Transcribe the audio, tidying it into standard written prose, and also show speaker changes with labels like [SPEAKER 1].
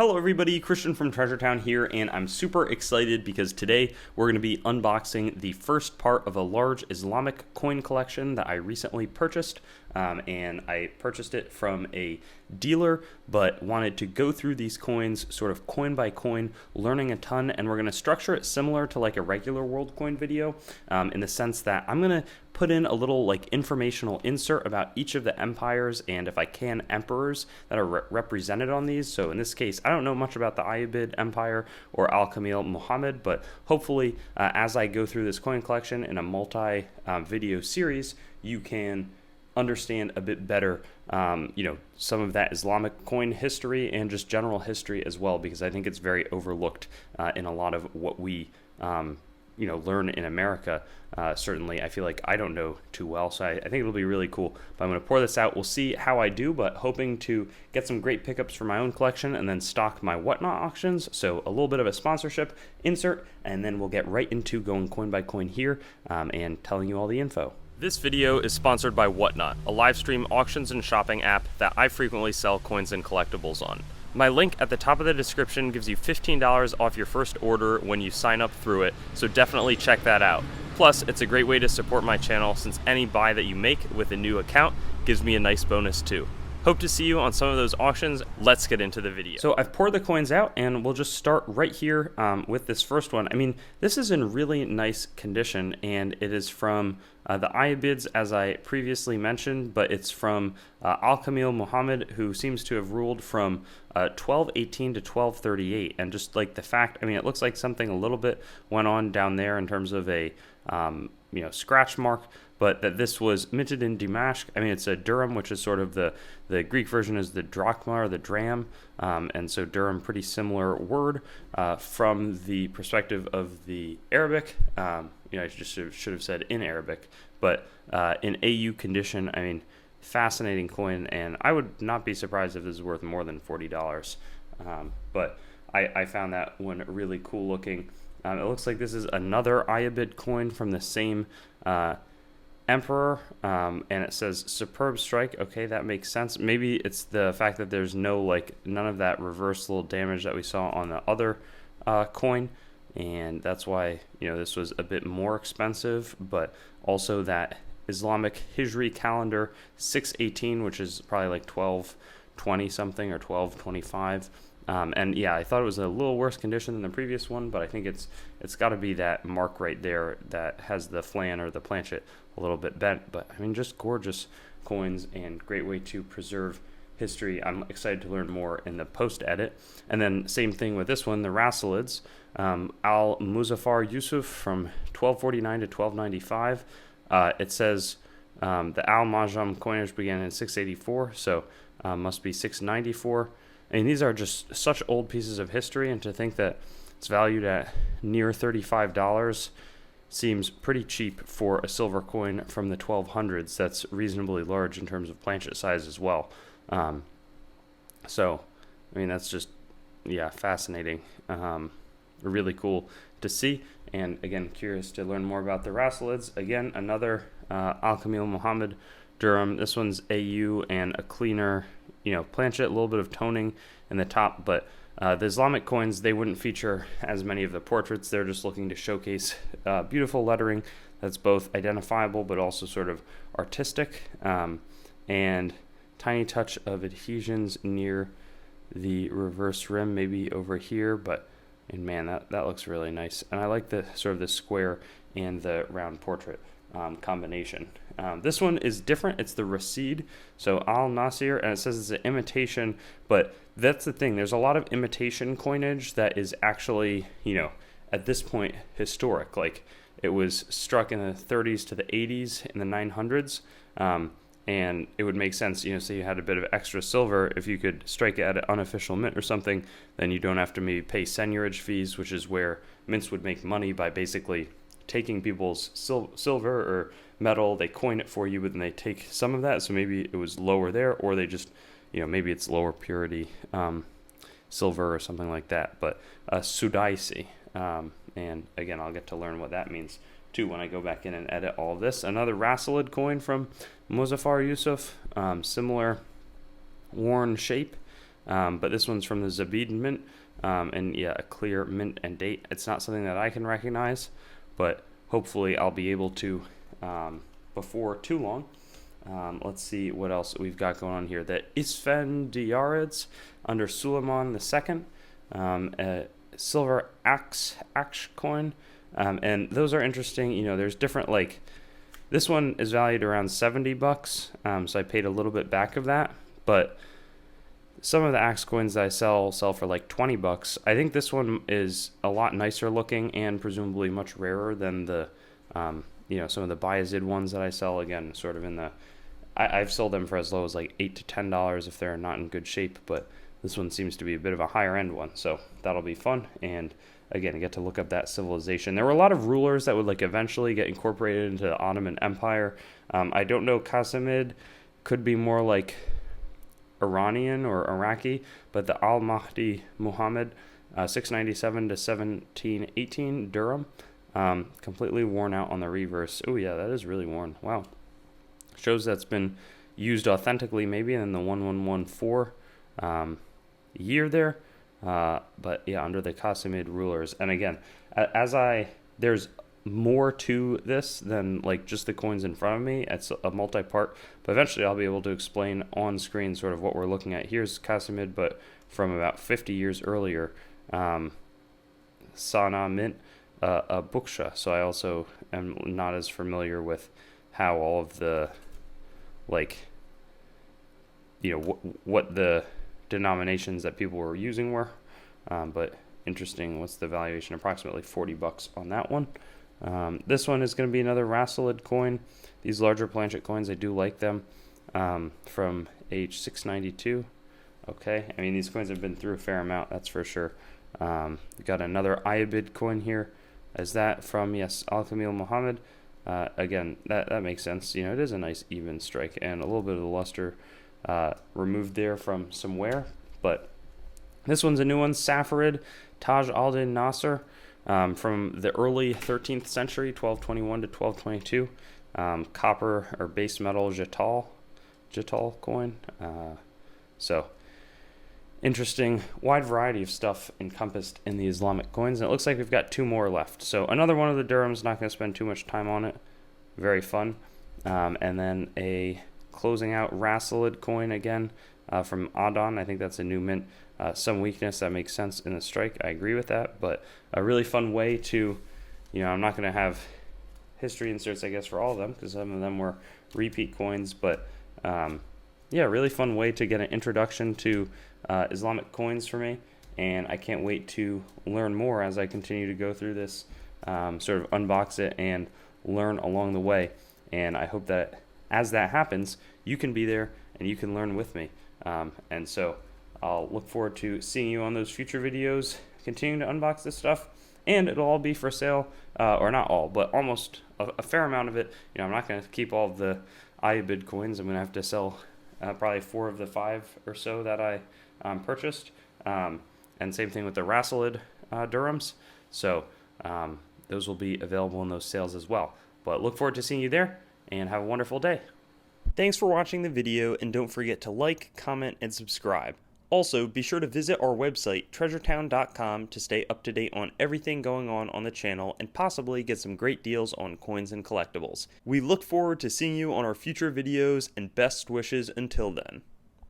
[SPEAKER 1] Hello everybody, Christian from Treasure Town here, and I'm super excited because today we're going to be unboxing the first part of a large Islamic coin collection that I recently purchased, and I purchased it from a dealer, but wanted to go through these coins sort of coin by coin, learning a ton, and we're going to structure it similar to like a regular world coin video, in the sense that I'm going to put in a little like informational insert about each of the empires and, if I can, emperors that are represented on these. So in this case, I don't know much about the Ayyubid Empire or Al-Kamil Muhammad, but hopefully as I go through this coin collection in a multi video series, you can understand a bit better some of that Islamic coin history and just general history as well, because I think it's very overlooked in a lot of what we learn in America. Certainly, I feel like I don't know too well, so I think it'll be really cool. But I'm going to pour this out. We'll see how I do, but hoping to get some great pickups for my own collection and then stock my Whatnot auctions. So a little bit of a sponsorship insert, and then we'll get right into going coin by coin here and telling you all the info. This video is sponsored by Whatnot, a live stream auctions and shopping app that I frequently sell coins and collectibles on. My link at the top of the description gives you $15 off your first order when you sign up through it, so definitely check that out. Plus, it's a great way to support my channel since any buy that you make with a new account gives me a nice bonus too. Hope to see you on some of those auctions. Let's get into the video. So I've poured the coins out, and we'll just start right here with this first one. I mean, this is in really nice condition, and it is from the Ayyubids, as I previously mentioned, but it's from Al-Kamil Muhammad, who seems to have ruled from 1218 to 1238. And just like the fact, I mean, it looks like something a little bit went on down there in terms of a scratch mark, but that this was minted in Damascus. I mean, it's a dirham, which is sort of the Greek version is the drachma or the dram, and so dirham, pretty similar word. From the perspective of the Arabic, I just should have said in Arabic, but in AU condition, I mean, fascinating coin, and I would not be surprised if this is worth more than $40. But I found that one really cool looking. It looks like this is another Ayyubid coin from the same emperor, and it says superb strike. Okay, that makes sense. Maybe it's the fact that there's none of that reversal damage that we saw on the other coin, and that's why this was a bit more expensive. But also that Islamic Hijri calendar 618, which is probably like 1220 something or 1225. And yeah, I thought it was a little worse condition than the previous one, but I think it's got to be that mark right there that has the flan or the planchet a little bit bent. But I mean, just gorgeous coins and great way to preserve history. I'm excited to learn more in the post edit. And then same thing with this one, the Rasilids, Al-Muzaffar Yusuf from 1249 to 1295. It says the Al-Majam coinage began in 684, so must be 694. I mean, these are just such old pieces of history, and to think that it's valued at near $35 seems pretty cheap for a silver coin from the 1200s that's reasonably large in terms of planchet size as well. So, I mean, that's just, yeah, fascinating. Really cool to see, and again, curious to learn more about the Rasilids. Again, another Al-Kamil Muhammad dirham. This one's AU and a cleaner planchet, a little bit of toning in the top, but the Islamic coins, they wouldn't feature as many of the portraits. They're just looking to showcase beautiful lettering that's both identifiable but also sort of artistic, and tiny touch of adhesions near the reverse rim, maybe over here, and man, that looks really nice. And I like the sort of the square and the round portrait combination. This one is different. It's the Rasid, so Al Nasir, and it says it's an imitation, but that's the thing. There's a lot of imitation coinage that is actually, at this point, historic. Like, it was struck in the 30s to the 80s, in the 900s, and it would make sense, say you had a bit of extra silver, if you could strike it at an unofficial mint or something, then you don't have to maybe pay seigniorage fees, which is where mints would make money by basically taking people's silver or metal, they coin it for you, but then they take some of that. So maybe it was lower there, or they just, maybe it's lower purity silver or something like that. But Sudaisi, and again, I'll get to learn what that means too when I go back in and edit all of this. Another Rasilid coin from Muzaffar Yusuf, similar worn shape, but this one's from the Zabid mint, and yeah, a clear mint and date. It's not something that I can recognize, but hopefully I'll be able to before too long. Let's see what else we've got going on here. The Isfendiyarids under Suleiman II, a silver axe coin, and those are interesting. You know, there's different, like, this one is valued around $70, so I paid a little bit back of that, but some of the axe coins that I sell for like $20. I think this one is a lot nicer looking and presumably much rarer than the some of the Bayezid ones that I sell. Again, sort of in the I've sold them for as low as like $8 to $10 if they're not in good shape, but this one seems to be a bit of a higher end one, so that'll be fun. And again, I get to look up that civilization. There were a lot of rulers that would like eventually get incorporated into the Ottoman Empire. I don't know, Qasimid could be more like Iranian or Iraqi, but the Al-Mahdi Muhammad, 697 to 1718 Durham, completely worn out on the reverse. Oh yeah, that is really worn. Wow. Shows that's been used authentically maybe in the 1114 year there. But yeah, under the Qasimid rulers. And again, there's more to this than like just the coins in front of me. It's a multi-part, but eventually I'll be able to explain on screen sort of what we're looking at. Here's Qasimid, but from about 50 years earlier, Sana mint, a Buksha. So I also am not as familiar with how all of the, like, you know, what the denominations that people were using were, but interesting. What's the valuation? Approximately $40 on that one. This one is going to be another Rasulid coin. These larger planchet coins, I do like them, from age 692. Okay, I mean, these coins have been through a fair amount, that's for sure. We got another Ayabid coin here. Is that from, yes, Al-Kamil Muhammad? Again, that makes sense. You know, it is a nice even strike and a little bit of the luster removed there from some wear. But this one's a new one, Safarid Taj al-Din Nasser, from the early 13th century, 1221 to 1222. Copper or base metal Jital coin. So interesting, wide variety of stuff encompassed in the Islamic coins, and it looks like we've got two more left. So another one of the dirhams, not going to spend too much time on it. Very fun. And then a closing out Rasulid coin again, from Adon. I think that's a new mint. Some weakness, that makes sense in the strike. I agree with that, but a really fun way to, you know, I'm not going to have history inserts, I guess, for all of them, because some of them were repeat coins, but yeah, really fun way to get an introduction to Islamic coins for me, and I can't wait to learn more as I continue to go through this, sort of unbox it and learn along the way. And I hope that as that happens, you can be there and you can learn with me. And so I'll look forward to seeing you on those future videos, continuing to unbox this stuff, and it'll all be for sale, or not all, but almost a fair amount of it. You know, I'm not going to keep all of the Ayabid coins. I'm going to have to sell probably 4 of the 5 or so that I purchased, and same thing with the Rasulid dirhams. So those will be available in those sales as well. But look forward to seeing you there, and have a wonderful day. Thanks for watching the video, and don't forget to like, comment, and subscribe. Also, be sure to visit our website, treasuretown.com, to stay up to date on everything going on the channel and possibly get some great deals on coins and collectibles. We look forward to seeing you on our future videos, and best wishes until then.